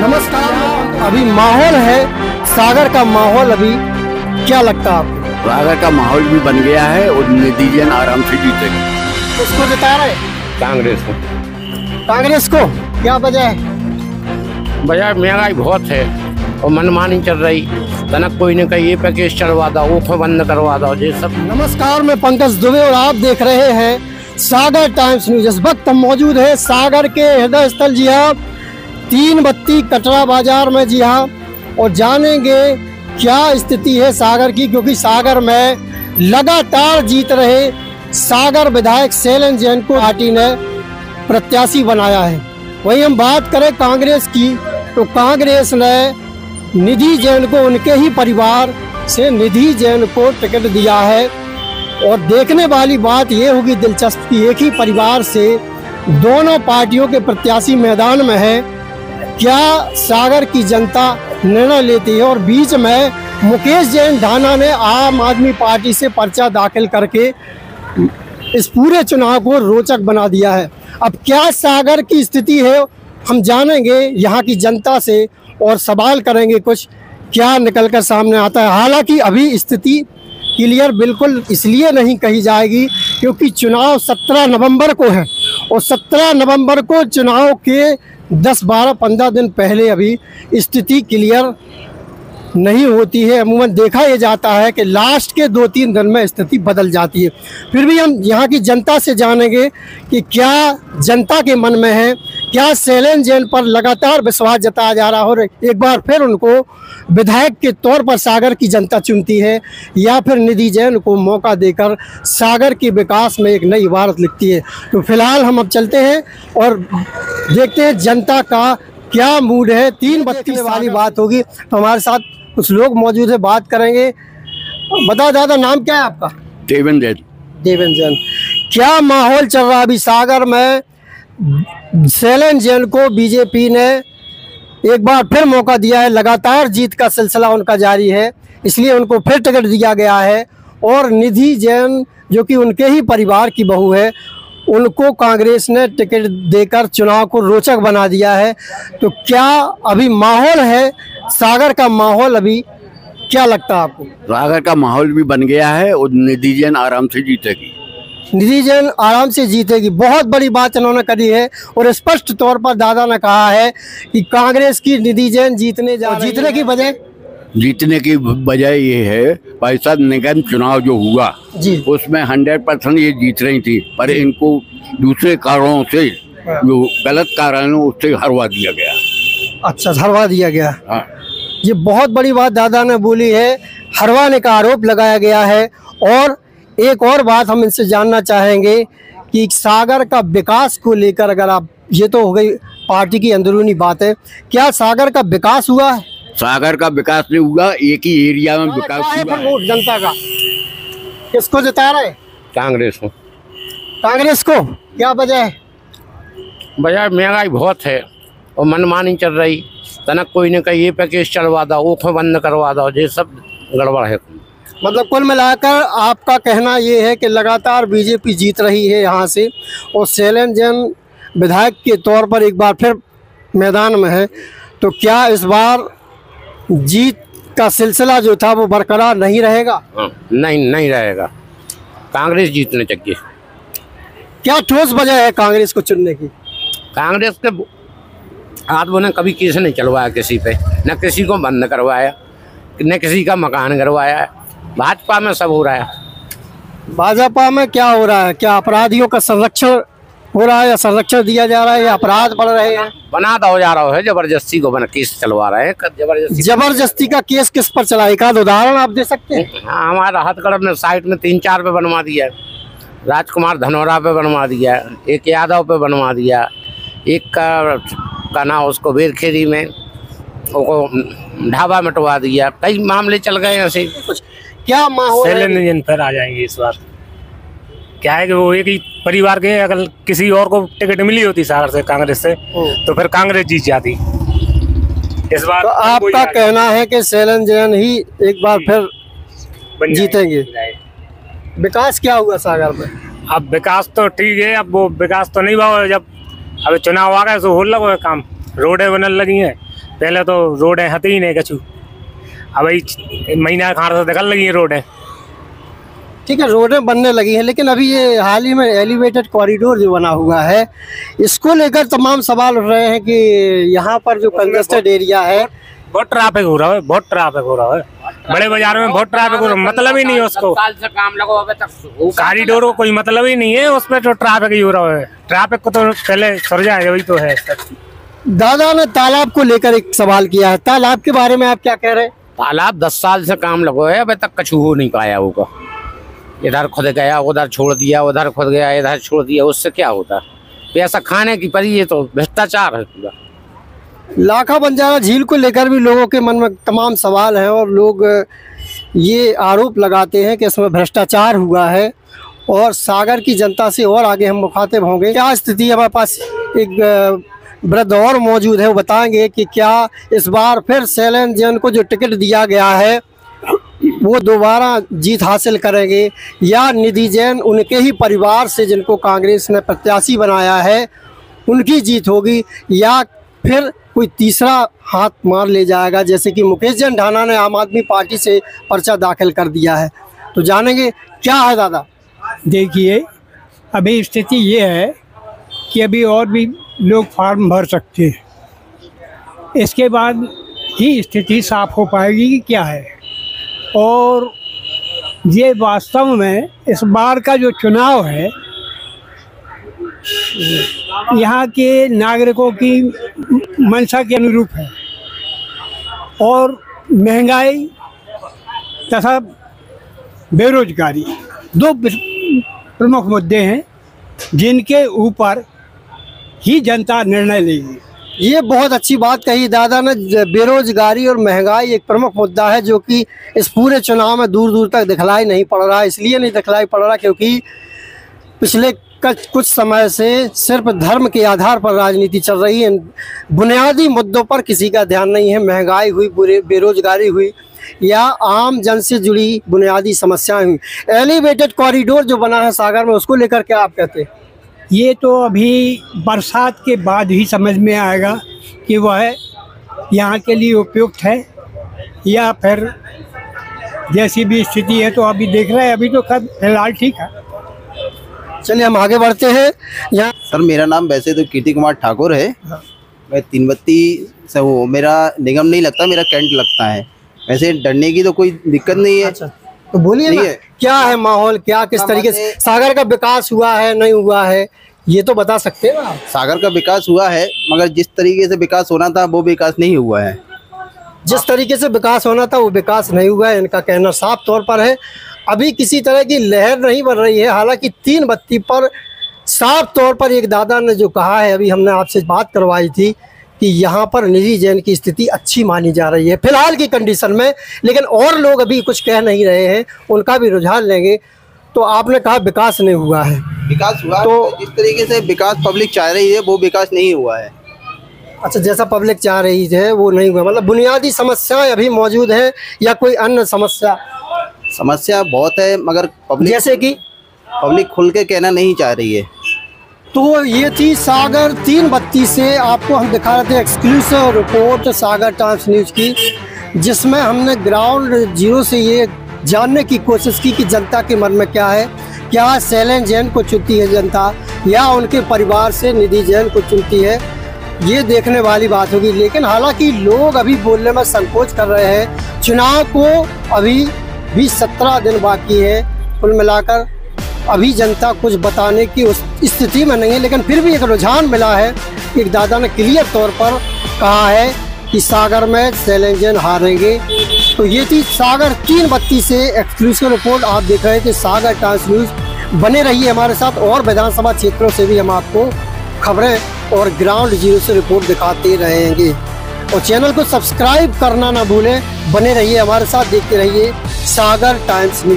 नमस्कार। अभी माहौल है सागर का माहौल, अभी क्या लगता है आपको? सागर का माहौल भी बन गया है और नतीजन आराम से जीतेगी। किसको जिता रहे? कांग्रेस को। कांग्रेस को क्या वजह है? वजह महंगाई बहुत है और मनमानी चल रही। तनक कोई ने कही ये पैकेज चलवा दो, वो बंद करवा दो, ये सब। नमस्कार, मैं पंकज दुबे और आप देख रहे हैं सागर टाइम्स न्यूज। इस वक्त हम मौजूद है सागर के हृदय स्थल, जी हाँ, 3 बत्ती कटरा बाजार में, जी हाँ, और जानेंगे क्या स्थिति है सागर की, क्योंकि सागर में लगातार जीत रहे सागर विधायक शैलेंद्र जैन को पार्टी ने प्रत्याशी बनाया है। वहीं हम बात करें कांग्रेस की, तो कांग्रेस ने निधि जैन को, उनके ही परिवार से निधि जैन को टिकट दिया है। और देखने वाली बात ये होगी दिलचस्प कि एक ही परिवार से दोनों पार्टियों के प्रत्याशी मैदान में है। क्या सागर की जनता निर्णय लेती है? और बीच में मुकेश जैन ढाना ने आम आदमी पार्टी से पर्चा दाखिल करके इस पूरे चुनाव को रोचक बना दिया है। अब क्या सागर की स्थिति है, हम जानेंगे यहाँ की जनता से और सवाल करेंगे कुछ, क्या निकलकर सामने आता है। हालांकि अभी स्थिति क्लियर बिल्कुल इसलिए नहीं कही जाएगी क्योंकि चुनाव 17 नवंबर को है और 17 नवंबर को चुनाव के 10, 12, 15 दिन पहले अभी स्थिति क्लियर नहीं होती है। अमूमन देखा यह जाता है कि लास्ट के 2-3 दिन में स्थिति बदल जाती है। फिर भी हम यहाँ की जनता से जानेंगे कि क्या जनता के मन में है, क्या शैलेंद्र जैन पर लगातार विश्वास जताया जा रहा है और एक बार फिर उनको विधायक के तौर पर सागर की जनता चुनती है, या फिर निधि जैन को मौका देकर सागर के विकास में एक नई इबारत लिखती है। तो फिलहाल हम अब चलते हैं और देखते हैं जनता का क्या मूड है। 3 बत्ती वाली बात होगी, तो हमारे साथ कुछ लोग मौजूद है, बात करेंगे। बता दादा, नाम क्या है आपका? देवेंद्र जैन। देवेंद्र जैन। क्या माहौल चल रहा है अभी सागर में? शैलेंद्र जैन को बीजेपी ने एक बार फिर मौका दिया है, लगातार जीत का सिलसिला उनका जारी है, इसलिए उनको फिर टिकट दिया गया है। और निधि जैन जो कि उनके ही परिवार की बहू है, उनको कांग्रेस ने टिकट देकर चुनाव को रोचक बना दिया है। तो क्या अभी माहौल है सागर का माहौल, अभी क्या लगता है आपको? सागर का माहौल भी बन गया है और निधि जैन आराम से जीतेगी। निधि जैन आराम से जीतेगी, बहुत बड़ी बात इन्होंने करी है। और स्पष्ट तौर पर दादा ने कहा है कि कांग्रेस की निधि जैन जीतने की वजह, जीतने की वजह ये है, पैसा निगम चुनाव जो हुआ जी, उसमें 100% ये जीत रही थी, पर इनको दूसरे कारणों से, जो गलत कारण है, उससे हरवा दिया गया। अच्छा, हरवा दिया गया। हाँ। ये बहुत बड़ी बात दादा ने बोली है, हरवाने का आरोप लगाया गया है। और एक और बात हम इनसे जानना चाहेंगे कि सागर का विकास को लेकर, अगर आप, ये तो हो गई पार्टी की अंदरूनी बात है, क्या सागर का विकास हुआ है? सागर का विकास नहीं हुआ, एक ही एरिया में विकास हुआ है। जनता का किसको जिता रहे? कांग्रेस को। कांग्रेस को क्या वजह है? वजह महंगाई बहुत है और मनमानी चल रही। तनक कोई ने कही ये पैकेज चलवा दो, वो बंद करवा दो, ये सब गड़बड़ है। मतलब कुल मिलाकर आपका कहना ये है कि लगातार बीजेपी जीत रही है यहाँ से, और शैलेंद्र जैन विधायक के तौर पर एक बार फिर मैदान में है। तो क्या इस बार जीत का सिलसिला जो था वो बरकरार नहीं रहेगा? नहीं रहेगा, कांग्रेस जीतने चाहिए। क्या ठोस वजह है कांग्रेस को चुनने की? कांग्रेस के आदमी ने कभी केस नहीं चलवाया किसी पे, न किसी को बंद करवाया, न किसी का मकान करवाया है। भाजपा में सब हो रहा है। भाजपा में क्या हो रहा है? क्या अपराधियों का संरक्षण हो रहा है, या संरक्षण दिया जा रहा है, या अपराध बढ़ रहे हैं? बना दो जा रहा है, जबरदस्ती को बना केस चलवा रहे हैं। जबरदस्ती का केस किस पर चला? एक आध उदाहरण आप दे सकते हैं? हाँ, हमारा हथकड़ ने साइड में 3-4 पे बनवा दिया, राजकुमार धनोरा पे बनवा दिया, एक यादव पे बनवा दिया, एक का नाम उसको बेरखेरी में वो ढाबा मिटवा दिया। कई मामले चल गए ऐसे। क्या माहौल है? शैलेंद्र जैन फिर आ जाएंगे इस बार। क्या है कि वो एक ही परिवार के, अगर किसी और को टिकट मिली होती सागर से, कांग्रेस से, तो फिर कांग्रेस जीत जाती। इस बार तो आपका कहना है कि शैलेंद्र जैन ही एक बार फिर जीतेंगे। विकास क्या हुआ सागर में? अब विकास तो ठीक है, अब वो विकास तो नहीं हुआ। जब अब चुनाव आ गए तो हो लगा काम, रोडें बनने लगी हैं, पहले तो रोडें हती ही नहीं कछु, अब महीना खार से निकल लगी है रोडें। ठीक है, रोडें बनने लगी हैं, लेकिन अभी ये हाल ही में एलिवेटेड कॉरिडोर जो बना हुआ है, इसको लेकर तमाम सवाल उठ रहे हैं कि यहाँ पर जो कंजेस्टेड एरिया है, बहुत ट्रैफिक हो रहा है, बहुत ट्रैफिक हो रहा है, बड़े बाजार में बहुत ट्रैफिक हो रहा है, मतलब ही नहीं है उसको। साल से काम लगो अभी तक कॉरिडोर को कोई मतलब ही नहीं है, उसमें तो ट्रैफिक ही हो रहा है। ट्रैफिक को तो पहले सुलझाए, वही तो है। दादा ने तालाब को लेकर एक सवाल किया है, तालाब के बारे में आप क्या कह रहे हैं? तालाब 10 साल से काम लगो है, अभी तक कछु हो नहीं पाया होगा। इधर खुद गया, उधर छोड़ दिया, उधर खुद गया, इधर छोड़ दिया, उससे क्या होता? पैसा खाने की परी, ये तो भ्रष्टाचार है पूरा। लाखा बंजारा झील को लेकर भी लोगों के मन में तमाम सवाल हैं और लोग ये आरोप लगाते हैं कि इसमें भ्रष्टाचार हुआ है। और सागर की जनता से और आगे हम मुखातिब होंगे। क्या स्थिति है, हमारे पास एक वृद्ध और मौजूद है, वो बताएंगे कि क्या इस बार फिर शैलेंद्र जैन को जो टिकट दिया गया है वो दोबारा जीत हासिल करेंगे, या निधि जैन उनके ही परिवार से जिनको कांग्रेस ने प्रत्याशी बनाया है उनकी जीत होगी, या फिर कोई तीसरा हाथ मार ले जाएगा, जैसे कि मुकेश जैन ढाना ने आम आदमी पार्टी से पर्चा दाखिल कर दिया है। तो जानेंगे क्या है दादा। देखिए, अभी स्थिति ये है कि अभी और भी लोग फॉर्म भर सकते हैं, इसके बाद ही स्थिति साफ हो पाएगी कि क्या है। और ये वास्तव में इस बार का जो चुनाव है, यहाँ के नागरिकों की मंशा के अनुरूप है, और महंगाई तथा बेरोजगारी दो प्रमुख मुद्दे हैं जिनके ऊपर ही जनता निर्णय लेगी। ये बहुत अच्छी बात कही दादा ने। बेरोजगारी और महंगाई एक प्रमुख मुद्दा है जो कि इस पूरे चुनाव में दूर दूर तक दिखलाई नहीं पड़ रहा। इसलिए नहीं दिखलाई पड़ रहा क्योंकि पिछले कुछ समय से सिर्फ धर्म के आधार पर राजनीति चल रही है। बुनियादी मुद्दों पर किसी का ध्यान नहीं है। महंगाई हुई, बेरोजगारी हुई, या आम जन से जुड़ी बुनियादी समस्याएं हुई। एलिवेटेड कॉरिडोर जो बना है सागर में, उसको लेकर क्या आप कहते हैं? ये तो अभी बरसात के बाद ही समझ में आएगा कि वह यहाँ के लिए उपयुक्त है या फिर जैसी भी स्थिति है। तो अभी देख रहे हैं, अभी तो फिलहाल ठीक है। चलिए हम आगे बढ़ते हैं। यहाँ सर, मेरा नाम वैसे तो कीर्ति कुमार ठाकुर है। मैं तीनबत्ती से हूँ। मेरा निगम नहीं लगता, मेरा कैंट लगता है। वैसे डरने की तो कोई दिक्कत नहीं है। अच्छा, तो बोलिए ना, क्या है माहौल, क्या किस तरीके से सागर का विकास हुआ है, नहीं हुआ है, ये तो बता सकते हैं आप? सागर का विकास हुआ है, मगर जिस तरीके से विकास होना था वो विकास नहीं हुआ है। जिस तरीके से विकास होना था वो विकास नहीं हुआ है, इनका कहना साफ तौर पर है। अभी किसी तरह की लहर नहीं बन रही है। हालांकि तीन बत्ती पर साफ तौर पर एक दादा ने जो कहा है, अभी हमने आपसे बात करवाई थी कि यहाँ पर निधि जैन की स्थिति अच्छी मानी जा रही है फिलहाल की कंडीशन में, लेकिन और लोग अभी कुछ कह नहीं रहे हैं, उनका भी रुझान लेंगे। तो आपने कहा विकास नहीं हुआ है। विकास हुआ तो जिस तरीके से विकास पब्लिक चाह रही है वो विकास नहीं हुआ है। अच्छा, जैसा पब्लिक चाह रही है वो नहीं हुआ, मतलब बुनियादी समस्याएं अभी मौजूद है या कोई अन्य समस्या बहुत है, मगर पब्लिक जैसे कि पब्लिक खुल के कहना नहीं चाह रही है। तो ये थी सागर तीन बत्ती से आपको हम दिखा रहे थे एक्सक्लूसिव रिपोर्ट सागर टाइम्स न्यूज़ की, जिसमें हमने ग्राउंड जीरो से ये जानने की कोशिश की कि जनता के मन में क्या है। क्या शैलेंद्र जैन को चुनती है जनता या उनके परिवार से निधि जैन को चुनती है, ये देखने वाली बात होगी। लेकिन हालांकि लोग अभी बोलने में संकोच कर रहे हैं। चुनाव को अभी भी 17 दिन बाकी है। कुल मिलाकर अभी जनता कुछ बताने की उस स्थिति में नहीं है, लेकिन फिर भी एक रुझान मिला है। एक दादा ने क्लियर तौर पर कहा है कि सागर में शैलेंद्र जैन हारेंगे। तो ये थी सागर तीन बत्ती से एक्सक्लूसिव रिपोर्ट। आप देख रहे थे सागर टाइम्स न्यूज़। बने रहिए हमारे साथ, और विधानसभा क्षेत्रों से भी हम आपको खबरें और ग्राउंड जीरो से रिपोर्ट दिखाते रहेंगे। और चैनल को सब्सक्राइब करना ना भूलें। बने रहिए हमारे साथ, देखते रहिए सागर टाइम्स न्यूज़।